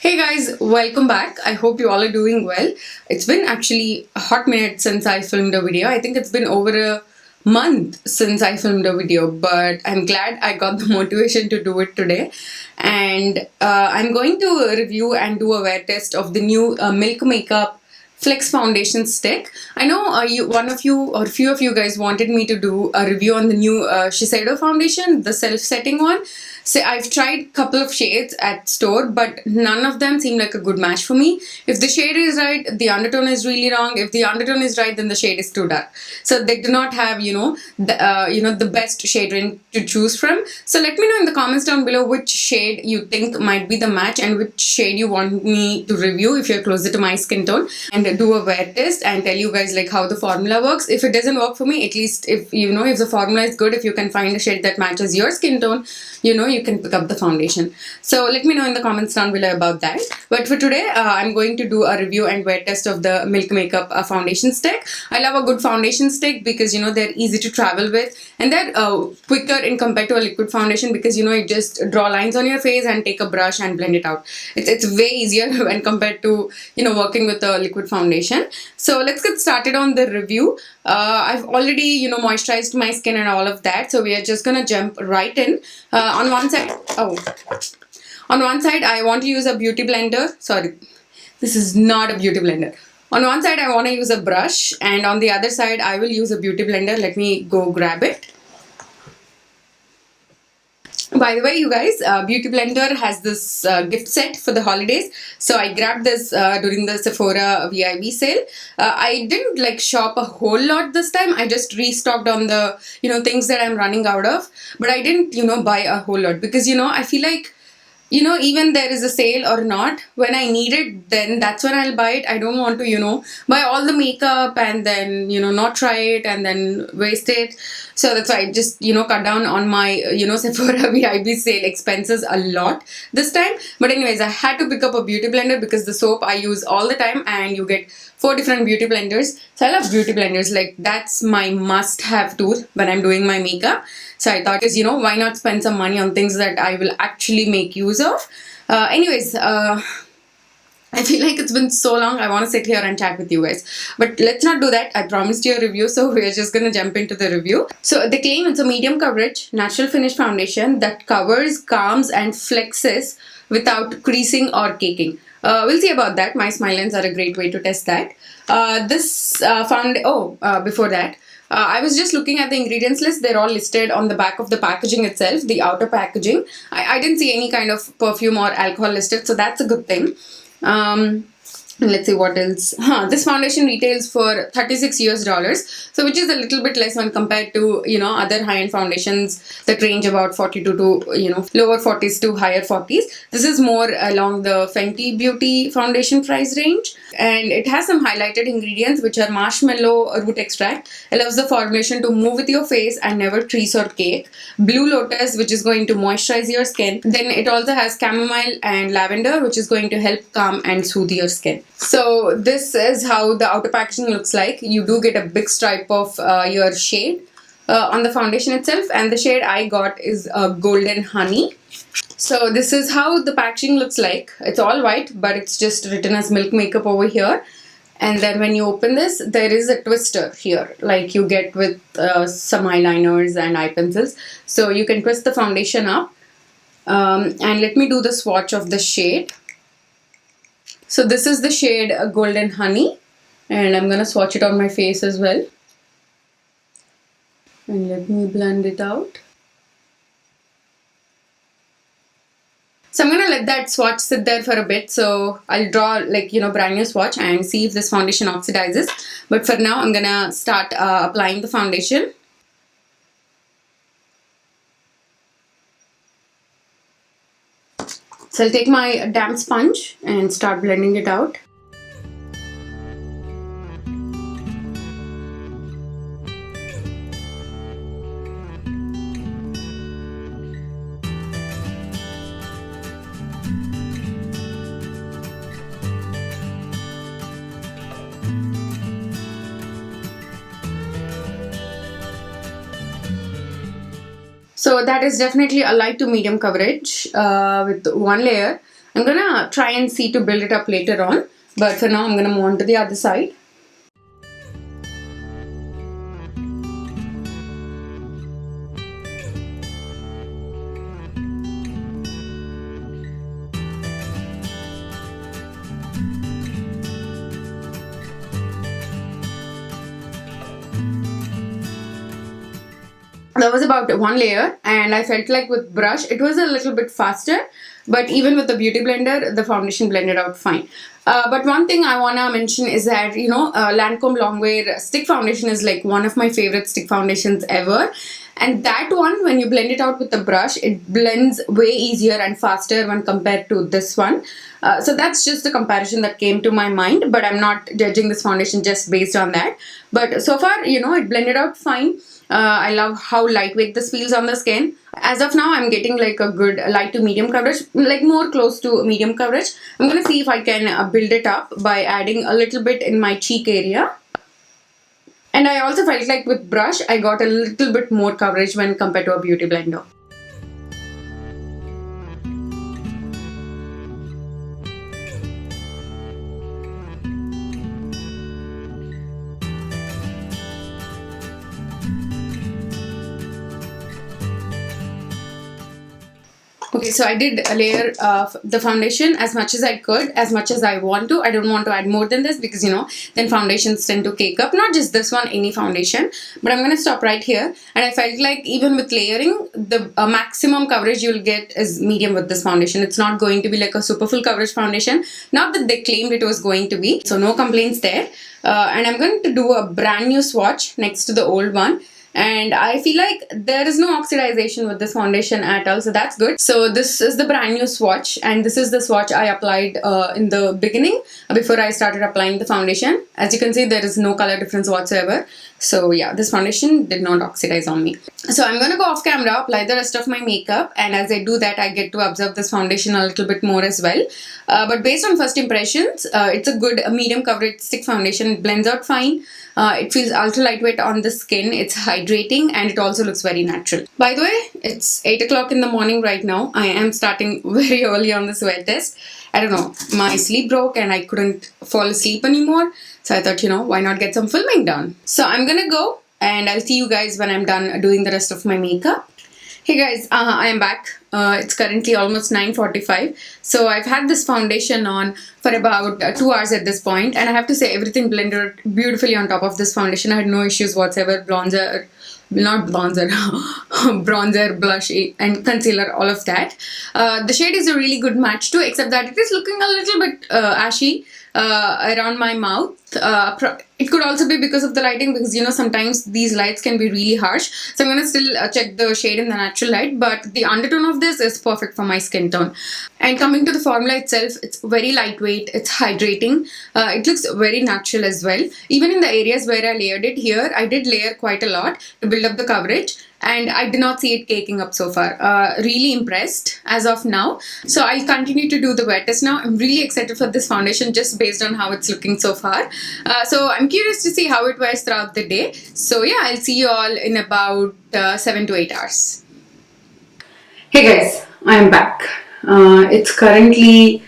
Hey guys, welcome back. I hope you all are doing well. It's been actually a hot minute since I filmed a video. I think it's been over a month since I filmed a video, but I'm glad I got the motivation to do it today. And I'm going to review and do a wear test of the new Milk Makeup Flex Foundation Stick. I know one of you or few of you guys wanted me to do a review on the new Shiseido foundation, the self-setting one. So I've tried a couple of shades at store, but none of them seem like a good match for me. If the shade is right, the undertone is really wrong. If the undertone is right, then the shade is too dark. So they do not have, the best shade range to choose from. So let me know in the comments down below which shade you think might be the match and which shade you want me to review if you're closer to my skin tone, and do a wear test and tell you guys like how the formula works. If it doesn't work for me, at least if the formula is good, if you can find a shade that matches your skin tone, you can pick up the foundation. So let me know in the comments down below about that. But for today, I'm going to do a review and wear test of the Milk Makeup foundation stick. I love a good foundation stick because they're easy to travel with, and they're quicker in compared to a liquid foundation because you just draw lines on your face and take a brush and blend it out. It's way easier when compared to working with a liquid foundation. So let's get started on the review. I've already moisturized my skin and all of that, so we are just gonna jump right in. On one side I want to use a beauty blender. Sorry, this is not a beauty blender. On one side I want to use a brush, and on the other side I will use a beauty blender. Let me go grab it. By the way, you guys, Beauty Blender has this gift set for the holidays. So I grabbed this during the Sephora VIB sale. I didn't shop a whole lot this time. I just restocked on the, things that I'm running out of. But I didn't, buy a whole lot because, I feel like, even there is a sale or not, when I need it, then that's when I'll buy it. I don't want to, buy all the makeup and then, not try it and then waste it. So that's why I just, cut down on my, Sephora VIB sale expenses a lot this time. But anyways, I had to pick up a beauty blender because the soap I use all the time, and you get 4 different beauty blenders. So I love beauty blenders. That's my must-have tool when I'm doing my makeup. So I thought, why not spend some money on things that I will actually make use of? I feel like it's been so long. I want to sit here and chat with you guys. But let's not do that. I promised you a review, so we're just going to jump into the review. So they claim it's a medium coverage, natural finish foundation that covers, calms, and flexes without creasing or caking. We'll see about that. My smile lines are a great way to test that. Before that, I was just looking at the ingredients list. They're all listed on the back of the packaging itself, the outer packaging. I didn't see any kind of perfume or alcohol listed, so that's a good thing. Let's see what else. This foundation retails for $36 so which is a little bit less when compared to other high-end foundations that range about 42 to lower 40s to higher 40s. This is more along the Fenty beauty foundation price range, and it has some highlighted ingredients which are marshmallow root extract, allows the formulation to move with your face and never crease or cake, blue lotus, which is going to moisturize your skin, then it also has chamomile and lavender, which is going to help calm and soothe your skin. So this is how the outer packaging looks like. You do get a big stripe of your shade on the foundation itself, and the shade I got is Golden Honey. So this is how the packaging looks like. It's all white, but it's just written as Milk Makeup over here. And then when you open this, there is a twister here, like you get with some eyeliners and eye pencils. So you can twist the foundation up. And let me do the swatch of the shade. So this is the shade Golden Honey, and I'm going to swatch it on my face as well. And let me blend it out. So I'm going to let that swatch sit there for a bit. So I'll draw brand new swatch and see if this foundation oxidizes. But for now, I'm going to start applying the foundation. So I'll take my damp sponge and start blending it out. So that is definitely a light to medium coverage with one layer. I'm gonna try and see to build it up later on, but for now I'm gonna move on to the other side. That was about one layer, and I felt like with brush it was a little bit faster, but even with the beauty blender the foundation blended out fine. But one thing I wanna mention is that Lancome Longwear stick foundation is like one of my favorite stick foundations ever, and that one, when you blend it out with the brush, it blends way easier and faster when compared to this one. So that's just the comparison that came to my mind, but I'm not judging this foundation just based on that. But so far, it blended out fine. I love how lightweight this feels on the skin. As of now, I'm getting like a good light to medium coverage, like more close to medium coverage. I'm gonna see if I can build it up by adding a little bit in my cheek area. And I also felt like with brush, I got a little bit more coverage when compared to a beauty blender. Okay, so I did a layer of the foundation as much as I could, as much as I want to. I don't want to add more than this because, then foundations tend to cake up. Not just this one, any foundation. But I'm going to stop right here. And I felt like even with layering, the maximum coverage you'll get is medium with this foundation. It's not going to be like a super full coverage foundation. Not that they claimed it was going to be. So no complaints there. And I'm going to do a brand new swatch next to the old one. And I feel like there is no oxidization with this foundation at all, so that's good. So this is the brand new swatch, and this is the swatch I applied in the beginning before I started applying the foundation. As you can see, there is no color difference whatsoever. So yeah, this foundation did not oxidize on me. So I'm gonna go off camera, apply the rest of my makeup, and as I do that, I get to observe this foundation a little bit more as well. But based on first impressions, it's a good medium coverage stick foundation. It blends out fine. It feels ultra lightweight on the skin. It's hydrating, and it also looks very natural. By the way, it's 8 o'clock in the morning right now. I am starting very early on the sweat test. I don't know, my sleep broke and I couldn't fall asleep anymore. So I thought, why not get some filming done? So I'm gonna go, and I'll see you guys when I'm done doing the rest of my makeup. Hey guys, I am back. It's currently almost 9:45. So I've had this foundation on for about 2 hours at this point, and I have to say everything blended beautifully on top of this foundation. I had no issues whatsoever. Bronzer, blush, and concealer, all of that. The shade is a really good match too, except that it is looking a little bit ashy around my mouth. It could also be because of the lighting, because sometimes these lights can be really harsh. So I'm gonna still check the shade in the natural light, but the undertone of this is perfect for my skin tone. And coming to the formula itself, it's very lightweight, it's hydrating, it looks very natural as well. Even in the areas where I layered it here, I did layer quite a lot to build up the coverage, and I did not see it caking up so far. Really impressed as of now. So I'll continue to do the wet test now. I'm really excited for this foundation just based on how it's looking so far. So I'm curious to see how it wears throughout the day. So yeah, I'll see you all in about 7 to 8 hours. Hey guys, I'm back. It's currently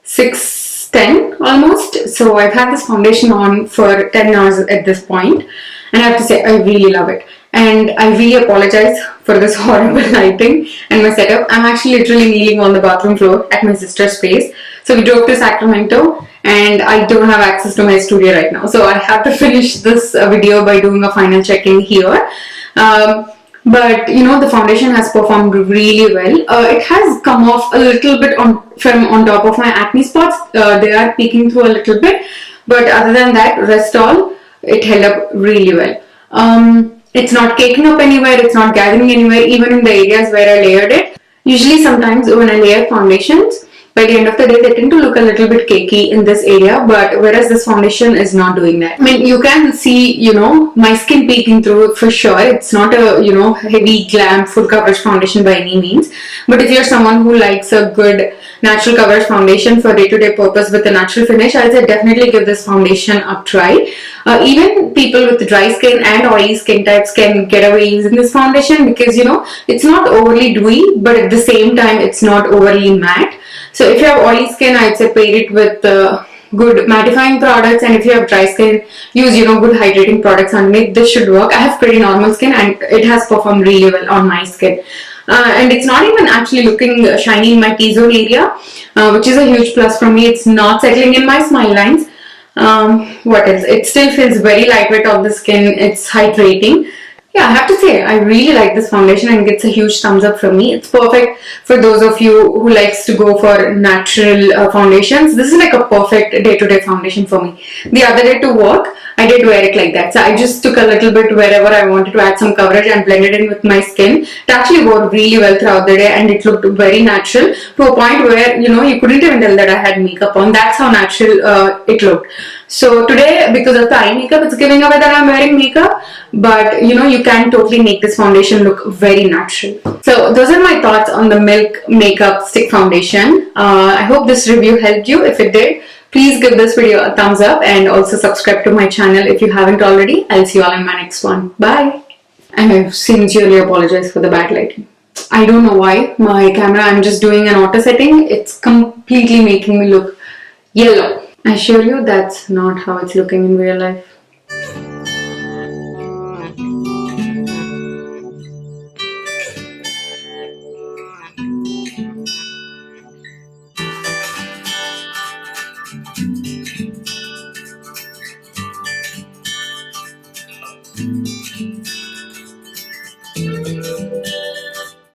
6:10 almost. So I've had this foundation on for 10 hours at this point, and I have to say I really love it. And I really apologize for this horrible lighting and my setup. I'm actually literally kneeling on the bathroom floor at my sister's place. So we drove to Sacramento, and I don't have access to my studio right now. So I have to finish this video by doing a final checking here. But the foundation has performed really well. It has come off a little bit from on top of my acne spots. They are peeking through a little bit, but other than that, rest all, it held up really well. It's not caking up anywhere, it's not gathering anywhere, even in the areas where I layered it. Usually sometimes when I layer foundations, by the end of the day, they tend to look a little bit cakey in this area, but whereas this foundation is not doing that. I mean, you can see, my skin peeking through for sure. It's not a, heavy glam full coverage foundation by any means. But if you're someone who likes a good natural coverage foundation for day-to-day purpose with a natural finish, I'd say definitely give this foundation a try. Even people with dry skin and oily skin types can get away using this foundation because, it's not overly dewy, but at the same time, it's not overly matte. So if you have oily skin, I'd say pair it with good mattifying products, and if you have dry skin, use good hydrating products underneath. This should work. I have pretty normal skin and it has performed really well on my skin. And it's not even actually looking shiny in my T-zone area, which is a huge plus for me. It's not settling in my smile lines. What else? It still feels very lightweight on the skin. It's hydrating. Yeah, I have to say, I really like this foundation and gets a huge thumbs up from me. It's perfect for those of you who likes to go for natural foundations. This is like a perfect day-to-day foundation for me. The other day to work, I did wear it like that. So I just took a little bit wherever I wanted to add some coverage and blended in with my skin. It actually wore really well throughout the day and it looked very natural, to a point where, you couldn't even tell that I had makeup on. That's how natural it looked. So today, because of the eye makeup, it's giving away that I'm wearing makeup, but you can totally make this foundation look very natural. So those are my thoughts on the Milk Makeup Stick Foundation. I hope this review helped you. If it did, please give this video a thumbs up and also subscribe to my channel if you haven't already. I'll see you all in my next one. Bye. And I sincerely apologize for the bad lighting. I don't know why my camera, I'm just doing an auto setting. It's completely making me look yellow. I assure you that's not how it's looking in real life.